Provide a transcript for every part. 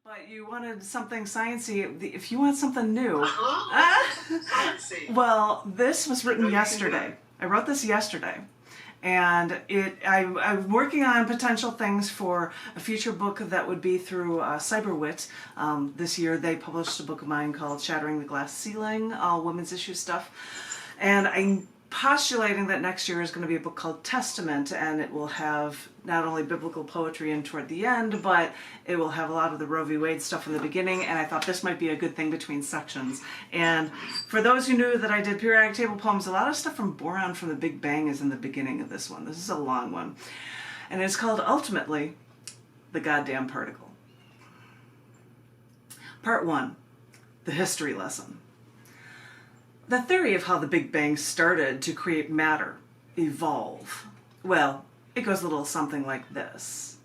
But you wanted something sciencey. If you want something new, Sciencey. well, this was written yesterday. I wrote this yesterday, and I'm working on potential things for a future book that would be through Cyberwit. This year they published a book of mine called Shattering the Glass Ceiling, all women's issue stuff, and I'm postulating that next year is going to be a book called Testament, and it will have not only biblical poetry in toward the end, but it will have a lot of the Roe v. Wade stuff in the beginning, and I thought this might be a good thing between sections. And for those who knew that I did periodic table poems, a lot of stuff from Boron from the Big Bang is in the beginning of this one. This is a long one. And it's called, ultimately, The Goddamn Particle. Part 1, the history lesson. The theory of how the Big Bang started to create matter, evolve, well, it goes a little something like this.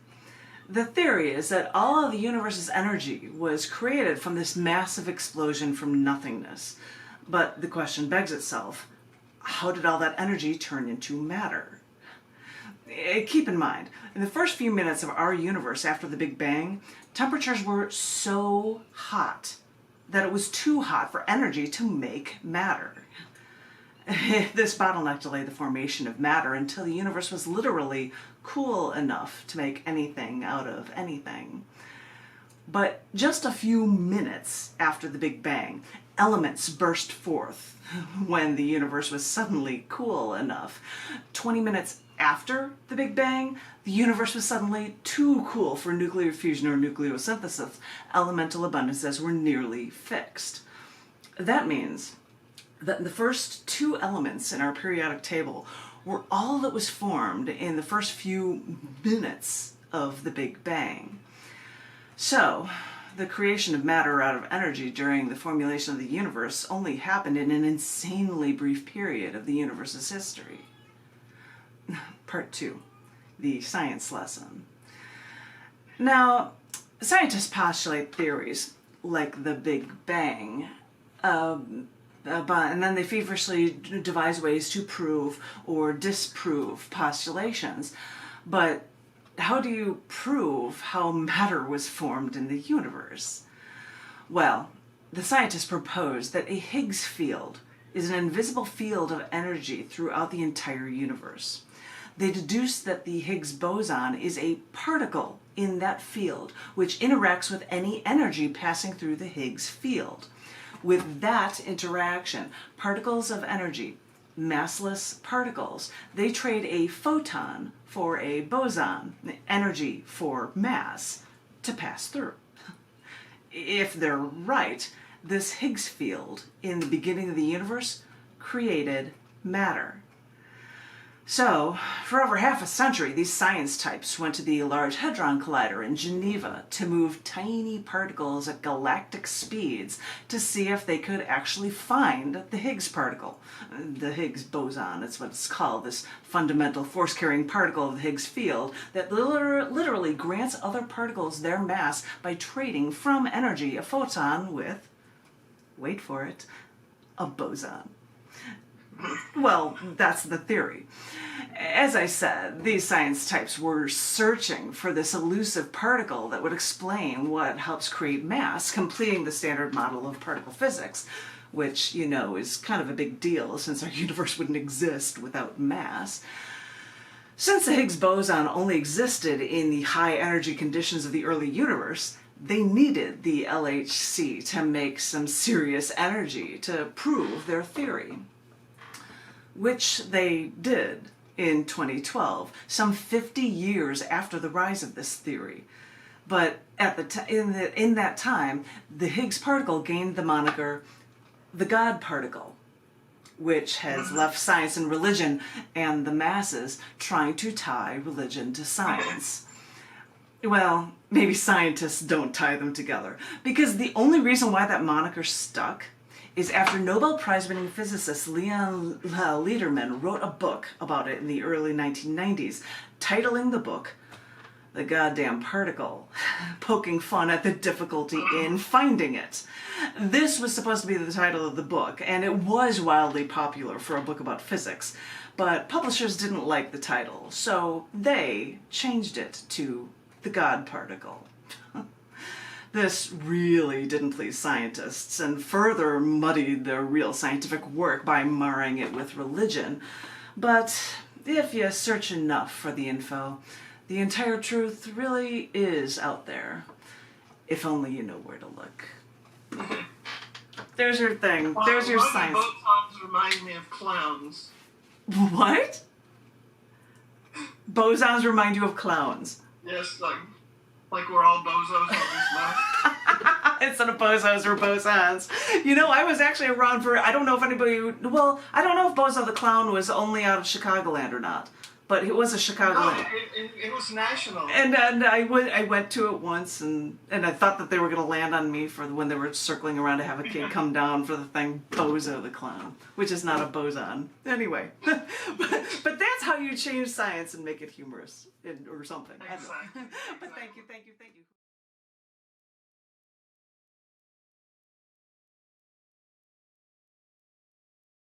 The theory is that all of the universe's energy was created from this massive explosion from nothingness. But the question begs itself, how did all that energy turn into matter? Keep in mind, in the first few minutes of our universe after the Big Bang, temperatures were so hot that it was too hot for energy to make matter. This bottleneck delayed the formation of matter until the universe was literally cool enough to make anything out of anything. But just a few minutes after the Big Bang, elements burst forth when the universe was suddenly cool enough. 20 minutes after the Big Bang, the universe was suddenly too cool for nuclear fusion or nucleosynthesis. Elemental abundances were nearly fixed. That means that the first two elements in our periodic table were all that was formed in the first few minutes of the Big Bang. So, the creation of matter out of energy during the formulation of the universe only happened in an insanely brief period of the universe's history. Part 2, the science lesson. Now, scientists postulate theories like the Big Bang, and then they feverishly devise ways to prove or disprove postulations. But how do you prove how matter was formed in the universe? Well, the scientists propose that a Higgs field is an invisible field of energy throughout the entire universe. They deduce that the Higgs boson is a particle in that field, which interacts with any energy passing through the Higgs field. With that interaction, particles of energy, massless particles, they trade a photon for a boson, energy for mass, to pass through. If they're right, this Higgs field in the beginning of the universe created matter. So, for over half a century, these science types went to the Large Hadron Collider in Geneva to move tiny particles at galactic speeds to see if they could actually find the Higgs particle. The Higgs boson, it's what it's called, this fundamental force-carrying particle of the Higgs field that literally grants other particles their mass by trading from energy a photon with, wait for it, a boson. Well, that's the theory. As I said, these science types were searching for this elusive particle that would explain what helps create mass, completing the standard model of particle physics, which, you know, is kind of a big deal since our universe wouldn't exist without mass. Since the Higgs boson only existed in the high energy conditions of the early universe, they needed the LHC to make some serious energy to prove their theory. Which they did in 2012, some 50 years after the rise of this theory. But in that time, the Higgs particle gained the moniker the God particle, which has left science and religion and the masses trying to tie religion to science. Well, maybe scientists don't tie them together, because the only reason why that moniker stuck is after Nobel Prize-winning physicist Leon Lederman wrote a book about it in the early 1990s, titling the book The Goddamn Particle, poking fun at the difficulty in finding it. This was supposed to be the title of the book, and it was wildly popular for a book about physics, but publishers didn't like the title, so they changed it to The God Particle. This really didn't please scientists and further muddied their real scientific work by marring it with religion. But if you search enough for the info, the entire truth really is out there. If only you know where to look. There's your thing. There's your science. Bosons remind me of clowns. What? Bosons remind you of clowns. Yes, like we're all bozos on this map. Instead of bozos or bosons. You know, I was actually around for, I don't know if anybody, well, I don't know if Bozo the Clown was only out of Chicagoland or not, but it was a Chicagoland. No, it was national. And I went to it once, and I thought that they were going to land on me for when they were circling around to have a kid come down for the thing, Bozo the Clown, which is not a boson. Anyway, but that's how you change science and make it humorous or something. Exactly. But thank you.